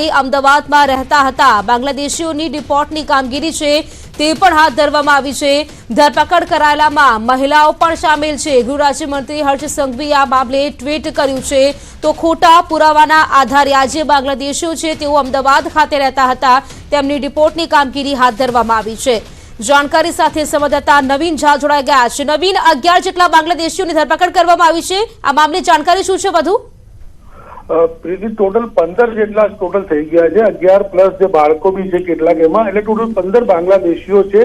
સમયે અમદાવાદમાં રહેતા હતા। બાંગ્લાદેશીઓની ડિપોર્ટની કામગીરી છે તે પણ હાથ ધરવામાં આવી છે। ધરપકડ કરાયેલામાં મહિલાઓ પણ સામેલ છે। ગૃહ રાજ્યમંત્રી હર્ષ સંઘવીએ આ મામલે ટ્વીટ કર્યું છે। તો ખોટા પુરાવાના આધારે આ જે બાંગ્લાદેશીઓ છે તેઓ અમદાવાદ ખાતે રહેતા હતા તેમની ડિપોર્ટની કામગીરી હાથ ધરવામાં આવી છે। जानकारी साथ संवाददाता नवीन झा जोड़ाई गया है। नवीन, 11 જેટલા બાંગ્લાદેશીઓની ધરપકડ કરવામાં આવી છે। આ મામલે જાણકારી શું છે વધુ? પ્રીતિ, ટોટલ 15 જેટલા ટોટલ થઈ ગયા છે। 11 પ્લસ જે બાળકો બી છે કેટલાક એમાં, એટલે ટોટલ 15 બાંગ્લાદેશીઓ છે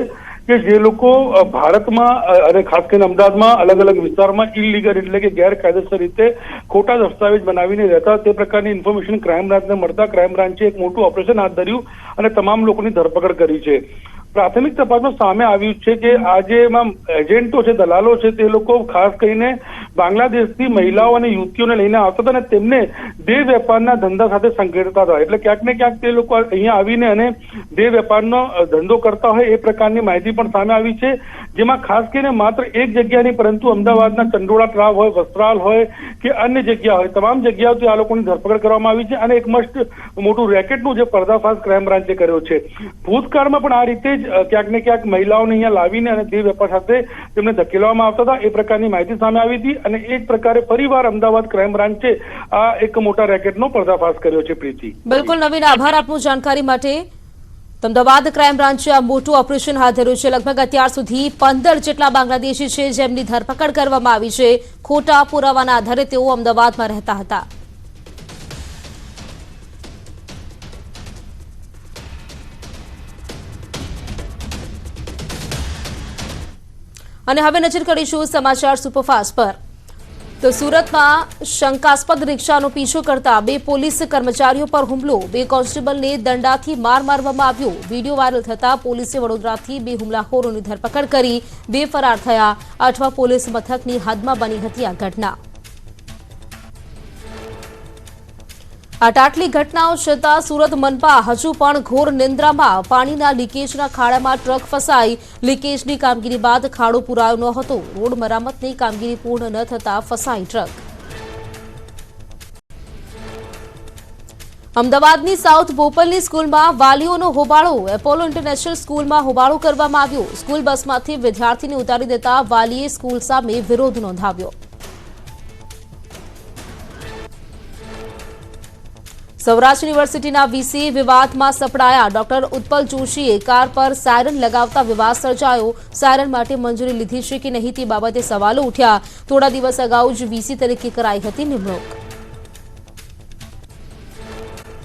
કે જે લોકો ભારતમાં અને ખાસ કરીને અમદાવાદમાં અલગ અલગ વિસ્તારમાં ઇલીગલ એટલે કે ગેરકાયદેસર રીતે ખોટા દસ્તાવેજ બનાવીને રહેતા તે પ્રકારની ઇન્ફોર્મેશન ક્રાઇમ બ્રાન્ચને મળતા ક્રાઇમ બ્રાન્ચે એક મોટું ઓપરેશન હાથ ધર્યું અને તમામ લોકોની ધરપકડ કરી છે। પ્રાથમિક તપાસમાં સામે આવ્યું છે કે આ જે એજન્ટો છે, દલાલો છે, તે લોકો ખાસ કરીને બાંગ્લાદેશથી મહિલાઓ અને યુવતીઓને લઈને આવતા હતા અને તેમને દેહ વેપારના ધંધા સાથે સંકળાતા હતા। એટલે ક્યાંક ને ક્યાંક તે લોકો અહીંયા આવીને અને દેહ વેપારનો ધંધો કરતા હોય એ પ્રકારની માહિતી પણ સામે આવી છે। જેમાં ખાસ કરીને માત્ર એક જગ્યા નહીં પરંતુ અમદાવાદના ચંડોળા તળાવ હોય, વસ્ત્રાલ હોય કે અન્ય જગ્યા હોય, તમામ જગ્યાઓથી આ લોકોની ધરપકડ કરવામાં આવી છે અને એક મસ્ત મોટું રેકેટનું જે પર્દાફાશ ક્રાઇમ બ્રાન્ચે કર્યો છે। ભૂતકાળમાં પણ આ રીતે ક્યાંક ને ક્યાંક મહિલાઓને અહીંયા લાવીને અને દેહ વેપાર સાથે તેમને ધકેલવામાં આવતા હતા એ પ્રકારની માહિતી સામે આવી હતી અને એક પ્રકારે ફરીવાર અમદાવાદ ક્રાઇમ બ્રાન્ચે આ એક મોટા રેકેટનો પર્દાફાશ કર્યો છે। પ્રીતિ, બિલકુલ નવીન, આભાર આપનું જાણકારી માટે। અમદાવાદ ક્રાઇમ બ્રાન્ચે આ મોટું ઓપરેશન હાથ ધર્યું છે। લગભગ અત્યાર સુધી 15 જેટલા બાંગ્લાદેશી છે જેમની ધરપકડ કરવામાં આવી છે। ખોટા પુરાવાના આધારે તેઓ અમદાવાદમાં રહેતા હતા। અને હવે નજર કરીશું સમાચાર સુપરફાસ્ટ પર। તો સુરતમાં શંકાસ્પદ રિક્ષાનો પીછો કરતા 2 પોલીસ કર્મચારીઓ પર હુમલો, 2 કોન્સ્ટેબલને દંડાથી માર મારવામાં આવ્યો। વિડીયો વાયરલ થતા પોલીસે વડોદરાથી 2 હુમલાખોરોની ધરપકડ કરી 2 ફરાર થયા। અઠવા પોલીસ મથકની હદમાં બની હતી આ ઘટના। આટલી ઘટનાઓ છતાં સુરત મનપા હજુ પણ ઘોર નિંદ્રામાં। પાણીના લીકેજના ખાડામાં ટ્રક ફસાઈ। લીકેજની કામગીરી બાદ ખાડો પુરાયો ન હતો। રોડ મરામતની કામગીરી પૂર્ણ ન થતા ફસાઈ ટ્રક। અમદાવાદની સાઉથ બોપલની સ્કૂલમાં વાલીઓનો હોબાળો। એપોલો ઇન્ટરનેશનલ સ્કૂલમાં હોબાળો કરવામાં આવ્યો। સ્કૂલ બસમાંથી વિદ્યાર્થીને ઉતારી દેતા વાલીએ સ્કૂલ સામે વિરોધ નોંધાવ્યો। સૌરાષ્ટ્ર યુનિવર્સિટીના વીસી વિવાદમાં સપડાયા। ડોક્ટર ઉત્પલ જોશીએ કાર પર સાયરન લગાવતા વિવાદ સર્જાયો। સાયરન માટે મંજૂરી લીધી છે કે નહીં તે બાબતે સવાલો ઉઠ્યા। થોડા દિવસ અગાઉ જ વીસી તરીકે કરાઈ હતી નિમણૂક।